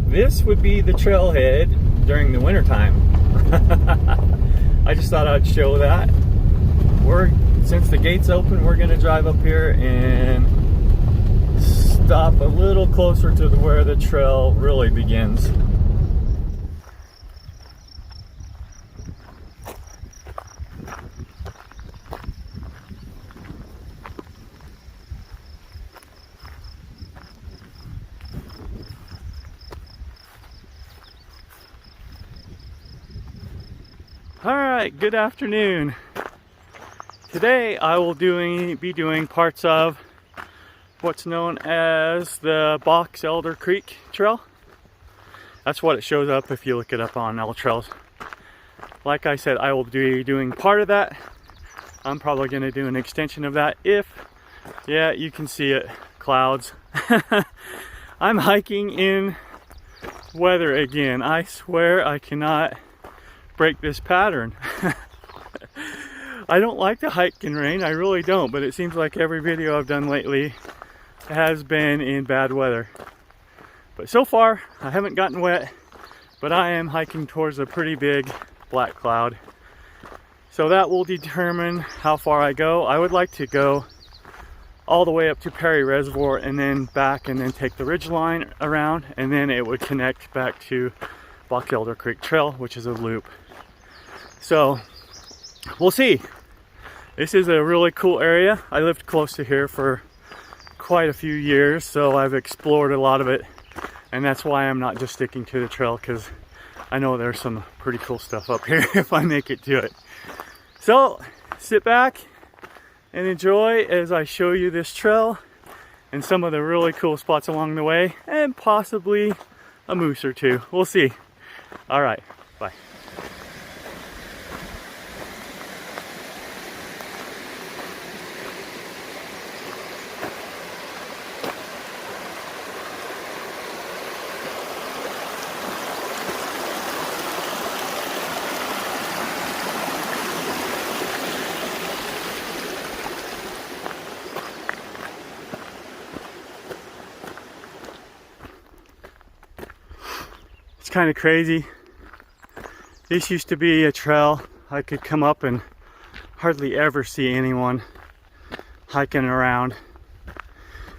this would be the trailhead during the wintertime. I just thought I'd show that. Since the gate's open, we're gonna drive up here and stop a little closer to where the trail really begins. Alright, good afternoon. Today I will be doing parts of what's known as the Box Elder Creek Trail. That's what it shows up if you look it up on L Trails. Like I said, I will be doing part of that. I'm probably going to do an extension of that yeah, you can see it, clouds. I'm hiking in weather again. I swear I cannot break this pattern. I don't like to hike in rain, I really don't, but it seems like every video I've done lately has been in bad weather. But so far, I haven't gotten wet, but I am hiking towards a pretty big black cloud. So that will determine how far I go. I would like to go all the way up to Perry Reservoir and then back and then take the ridge line around, and then it would connect back to Box Elder Creek Trail, which is a loop. So we'll see. This is a really cool area. I lived close to here for quite a few years, so I've explored a lot of it, and that's why I'm not just sticking to the trail, because I know there's some pretty cool stuff up here if I make it to it. So sit back and enjoy as I show you this trail and some of the really cool spots along the way, and possibly a moose or two. We'll see. All right, bye. It's kind of crazy. This used to be a trail I could come up and hardly ever see anyone hiking around.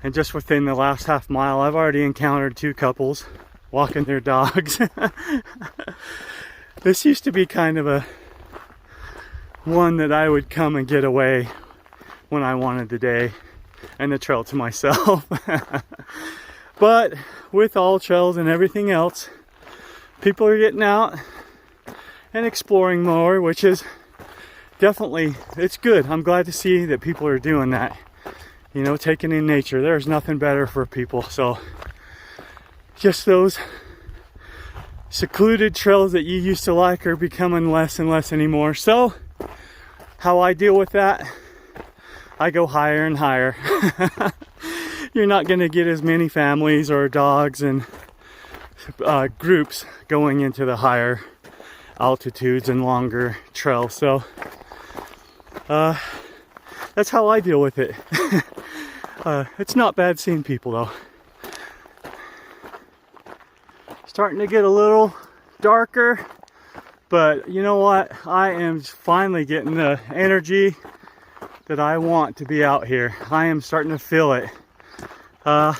And just within the last half mile, I've already encountered two couples walking their dogs. This used to be kind of a one that I would come and get away when I wanted the day and the trail to myself. But with all trails and everything else, people are getting out and exploring more, which is definitely, it's good. I'm glad to see that people are doing that. You know, taking in nature. There's nothing better for people. So just those secluded trails that you used to like are becoming less and less anymore. So how I deal with that, I go higher and higher. You're not going to get as many families or dogs and groups going into the higher altitudes and longer trails. So that's how I deal with it. It's not bad seeing people though. Starting to get a little darker, but you know what? I am finally getting the energy that I want to be out here. I am starting to feel it. I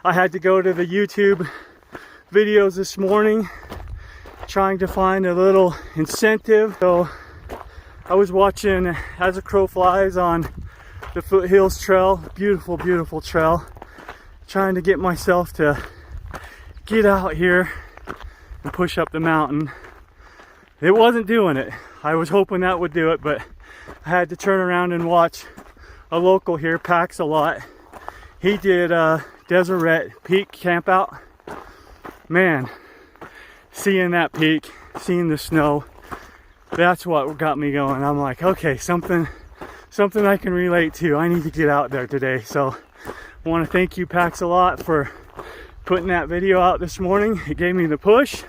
had to go to the YouTube videos this morning trying to find a little incentive. So I was watching As a Crow Flies on the Foothills Trail, beautiful, beautiful trail, trying to get myself to get out here and push up the mountain. It wasn't doing it. I was hoping that would do it, but I had to turn around and watch a local here, Packs a Lot. He did Deseret Peak camp out. Man, seeing that peak, seeing the snow, that's what got me going. I'm like, okay, something I can relate to. I need to get out there today. So I want to thank you, Packs a Lot, for putting that video out this morning. It gave me the push.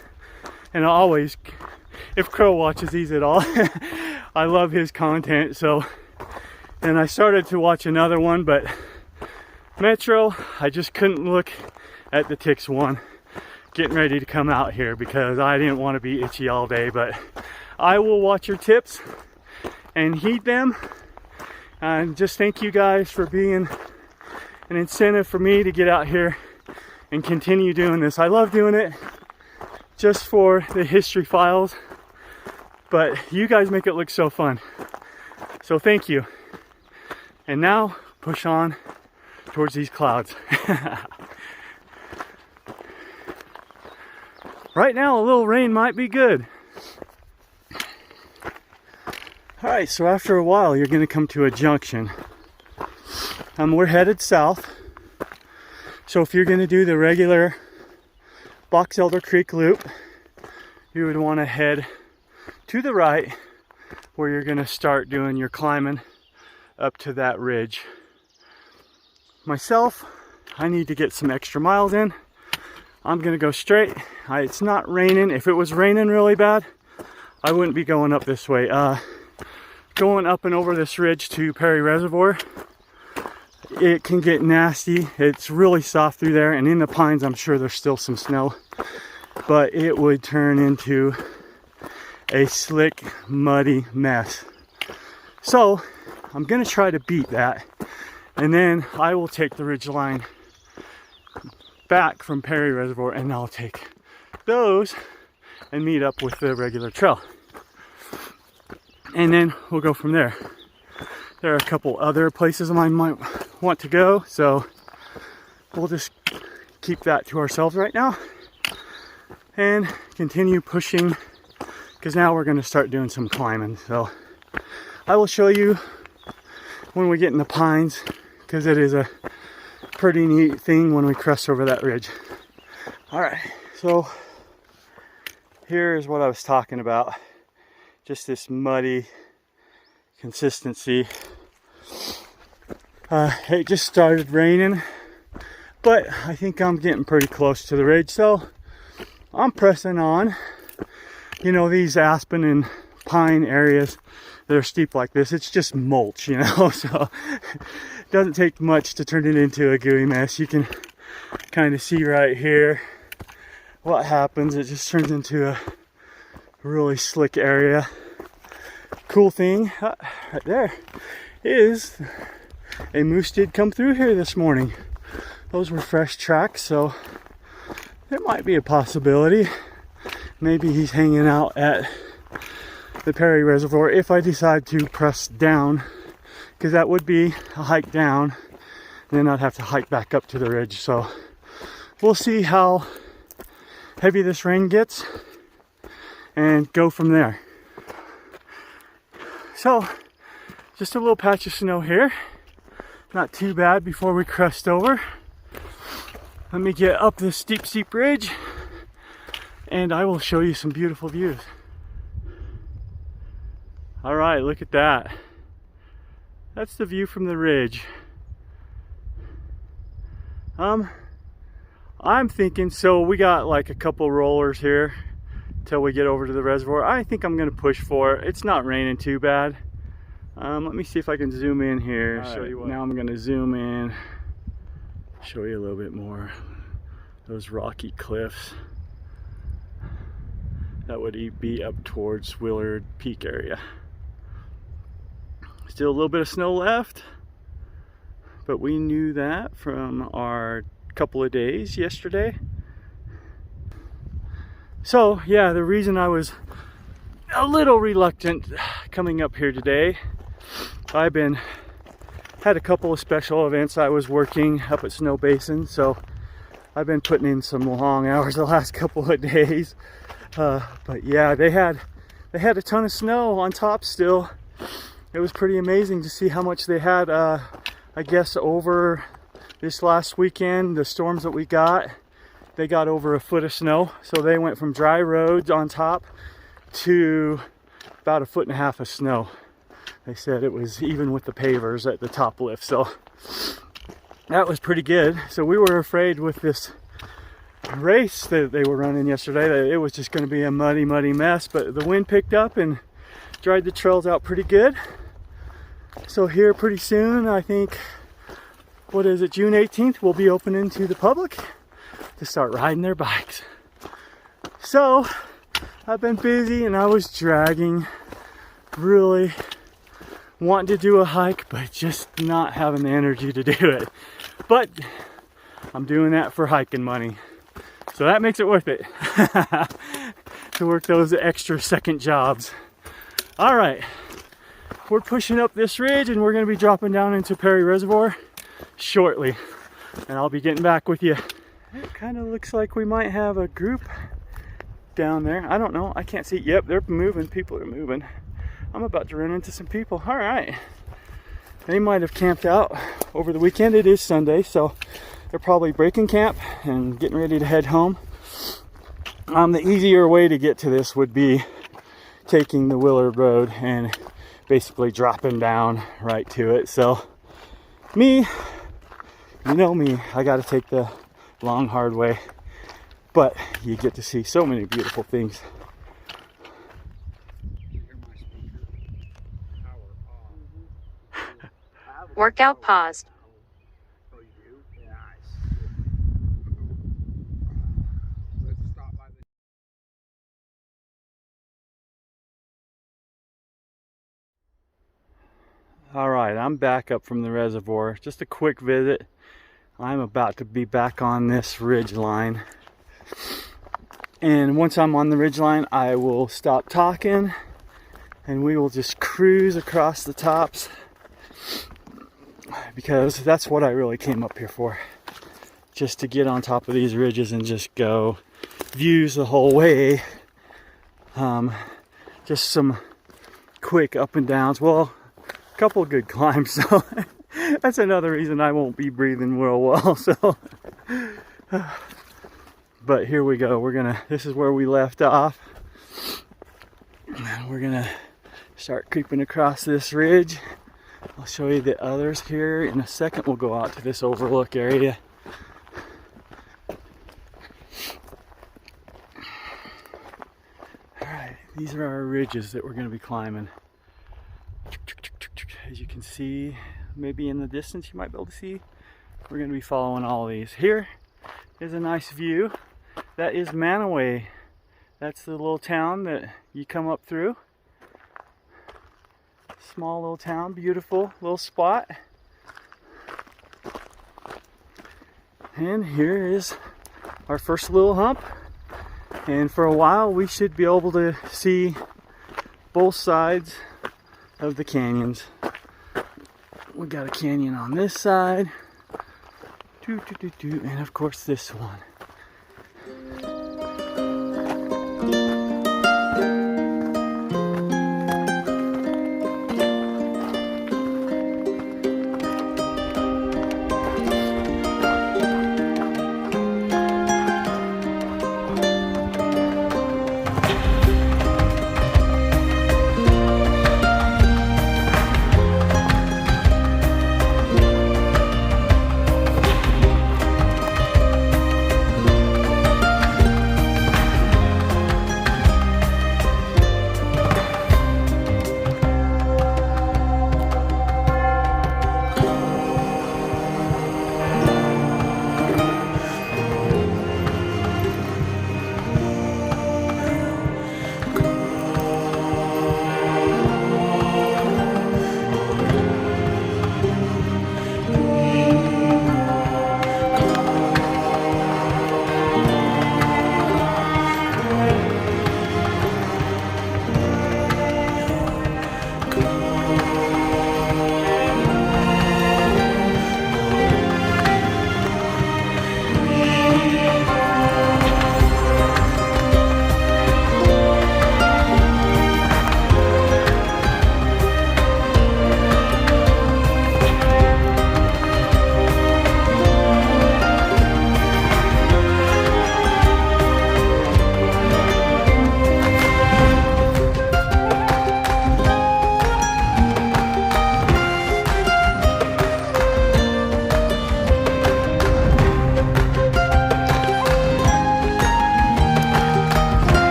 And always, if Crow watches these at all, I love his content. So, and I started to watch another one, but Metro, I just couldn't look at the Ticks one. getting ready to come out here because I didn't want to be itchy all day. But I will watch your tips and heed them. And just thank you guys for being an incentive for me to get out here and continue doing this. I love doing it just for the history files, but you guys make it look so fun. So thank you. And now push on towards these clouds. Right now a little rain might be good. All right, so after a while you're gonna come to a junction. We're headed south. So if you're gonna do the regular Box Elder Creek loop, you would wanna head to the right where you're gonna start doing your climbing up to that ridge. Myself, I need to get some extra miles in. I'm gonna go straight. It's not raining. If it was raining really bad, I wouldn't be going up this way. Going up and over this ridge to Perry Reservoir, it can get nasty. It's really soft through there, and in the pines I'm sure there's still some snow, but it would turn into a slick, muddy mess. So I'm gonna try to beat that, and then I will take the ridge line back from Perry Reservoir, and I'll take those and meet up with the regular trail. And then we'll go from there. There are a couple other places I might want to go, so we'll just keep that to ourselves right now and continue pushing, because now we're going to start doing some climbing. So I will show you when we get in the pines, because it is a pretty neat thing when we crest over that ridge. All right, so here's what I was talking about. Just this muddy consistency. It just started raining, but I think I'm getting pretty close to the ridge, so I'm pressing on. You know, these aspen and pine areas that are steep like this, it's just mulch, you know, so it doesn't take much to turn it into a gooey mess. You can kind of see right here what happens. It just turns into a really slick area. Cool thing right there is a moose did come through here this morning. Those were fresh tracks, so there might be a possibility. Maybe he's hanging out at the Perry Reservoir if I decide to press down, because that would be a hike down, and then I'd have to hike back up to the ridge. So we'll see how heavy this rain gets and go from there. So just a little patch of snow here, not too bad before we crest over. Let me get up this steep ridge and I will show you some beautiful views. All right, look at that. That's the view from the ridge. I'm thinking, so we got like a couple rollers here till we get over to the reservoir. I think I'm gonna push for it. It's not raining too bad. Let me see if I can zoom in here. Show you what. Now I'm gonna zoom in, show you a little bit more. Those rocky cliffs. That would be up towards Willard Peak area. Still a little bit of snow left, but we knew that from our couple of days yesterday. So yeah, the reason I was a little reluctant coming up here today, had a couple of special events. I was working up at Snow Basin, so I've been putting in some long hours the last couple of days. But yeah, they had a ton of snow on top still. It was pretty amazing to see how much they had. I guess over this last weekend, the storms that we got, they got over a foot of snow. So they went from dry roads on top to about 1.5 feet of snow. They said it was even with the pavers at the top lift. So that was pretty good. So we were afraid with this race that they were running yesterday that it was just going to be a muddy mess, but the wind picked up and dried the trails out pretty good. So here pretty soon, I think, what is it, June 18th, we'll be opening to the public to start riding their bikes. So I've been busy and I was dragging, really wanting to do a hike, but just not having the energy to do it. But I'm doing that for hiking money. So that makes it worth it to work those extra second jobs. All right, we're pushing up this ridge and we're gonna be dropping down into Perry Reservoir shortly. And I'll be getting back with you. It kind of looks like we might have a group down there. I don't know, I can't see. Yep, they're moving, people are moving. I'm about to run into some people. All right. They might have camped out over the weekend. It is Sunday, so they're probably breaking camp and getting ready to head home. The easier way to get to this would be taking the Willard Road and basically dropping down right to it. So me, you know me, I got to take the long, hard way. But you get to see so many beautiful things. Workout paused. All right, I'm back up from the reservoir. Just a quick visit. I'm about to be back on this ridge line. And once I'm on the ridge line, I will stop talking and we will just cruise across the tops, because that's what I really came up here for. Just to get on top of these ridges and just go views the whole way. Just some quick up and downs. Well, a couple of good climbs, so that's another reason I won't be breathing real well. So, but here we go. This is where we left off. And we're gonna start creeping across this ridge. I'll show you the others here in a second. We'll go out to this overlook area. Alright, these are our ridges that we're going to be climbing. As you can see, maybe in the distance you might be able to see, we're going to be following all these. Here is a nice view. That is Mantua. That's the little town that you come up through. Small little town, beautiful little spot. And here is our first little hump. And for a while we should be able to see both sides of the canyons. We got a canyon on this side. And of course this one.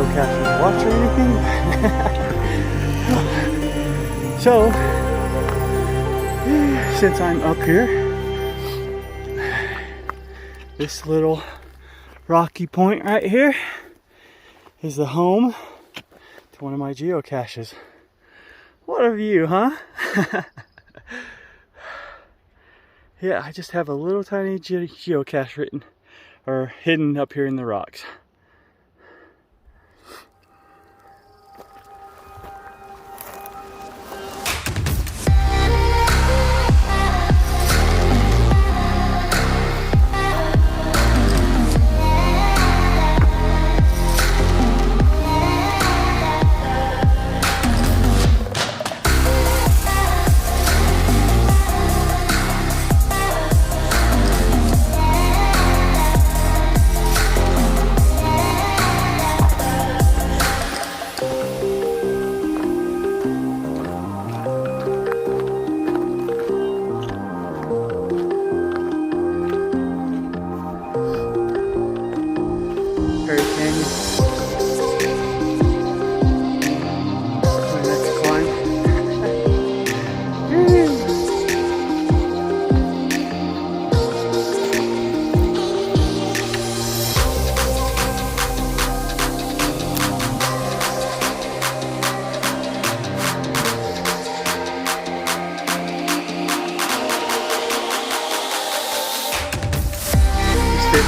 geocaching watch or anything. So, since I'm up here, this little rocky point right here is the home to one of my geocaches. What a view, huh? Yeah, I just have a little tiny geocache written or hidden up here in the rocks.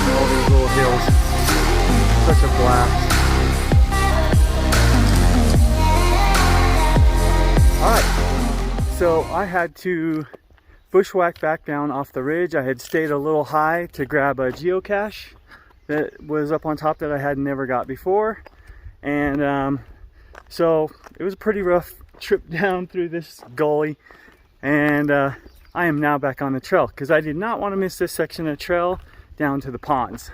All these little hills. Such a blast. Alright, so I had to bushwhack back down off the ridge. I had stayed a little high to grab a geocache that was up on top that I had never got before. And so it was a pretty rough trip down through this gully. And I am now back on the trail because I did not want to miss this section of trail down to the ponds.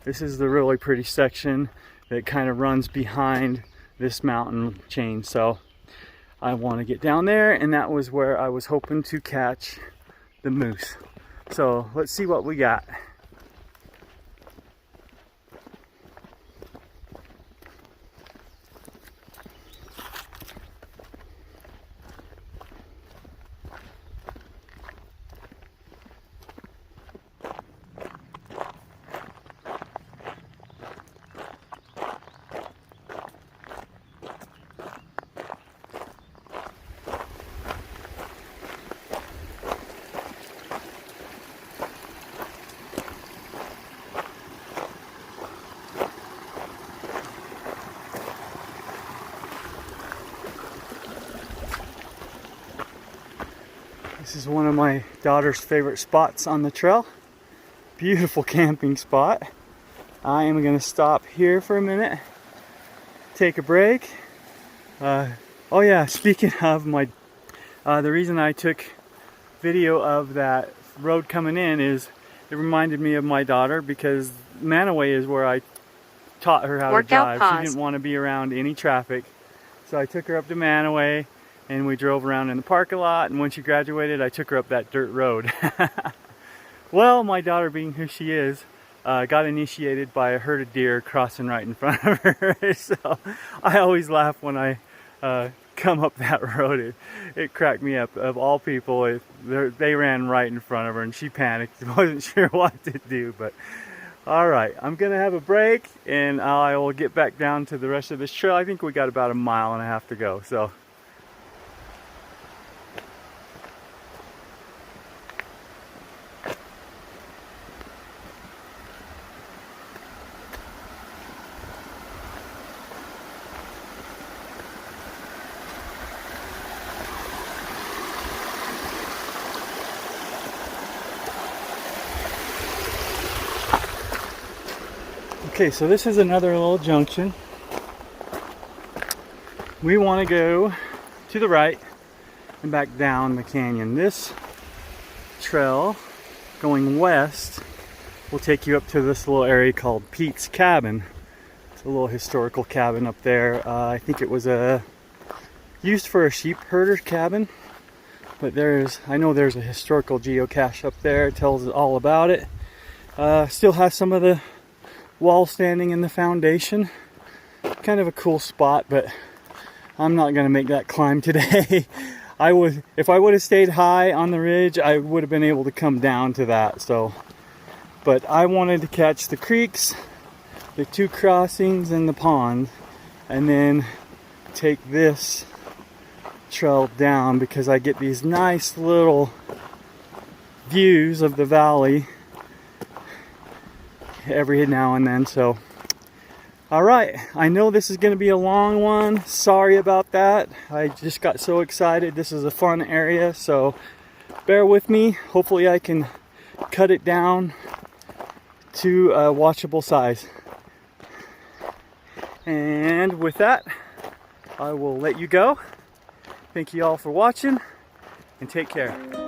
This is the really pretty section that kind of runs behind this mountain chain. So I want to get down there, and that was where I was hoping to catch the moose. So let's see what we got. This is one of my daughter's favorite spots on the trail. Beautiful camping spot. I am going to stop here for a minute, take a break. Oh yeah, speaking of my, the reason I took video of that road coming in is it reminded me of my daughter, because Mantua is where I taught her how to drive. She didn't want to be around any traffic, so I took her up to Mantua. And we drove around in the parking lot, and when she graduated, I took her up that dirt road. Well, my daughter, being who she is, got initiated by a herd of deer crossing right in front of her. So I always laugh when I come up that road. It cracked me up. Of all people, they ran right in front of her, and she panicked. Wasn't sure what to do, but all right, I'm gonna have a break, and I will get back down to the rest of this trail. I think we got about 1.5 miles to go. So. Okay, so this is another little junction. We want to go to the right and back down the canyon. This trail going west will take you up to this little area called Pete's Cabin. It's a little historical cabin up there. I think it was used for a sheep herder's cabin, but I know there's a historical geocache up there. It tells all about it. Still has some of the wall standing in the foundation. kind of a cool spot, but I'm not gonna make that climb today. If I would have stayed high on the ridge, I would have been able to come down to that. So, but I wanted to catch the creeks, the 2 crossings, and the pond, and then take this trail down because I get these nice little views of the valley every now and then. So, all right, I know this is going to be a long one. Sorry about that. I just got so excited. This is a fun area, so bear with me. Hopefully I can cut it down to a watchable size. And with that, I will let you go. Thank you all for watching, and take care.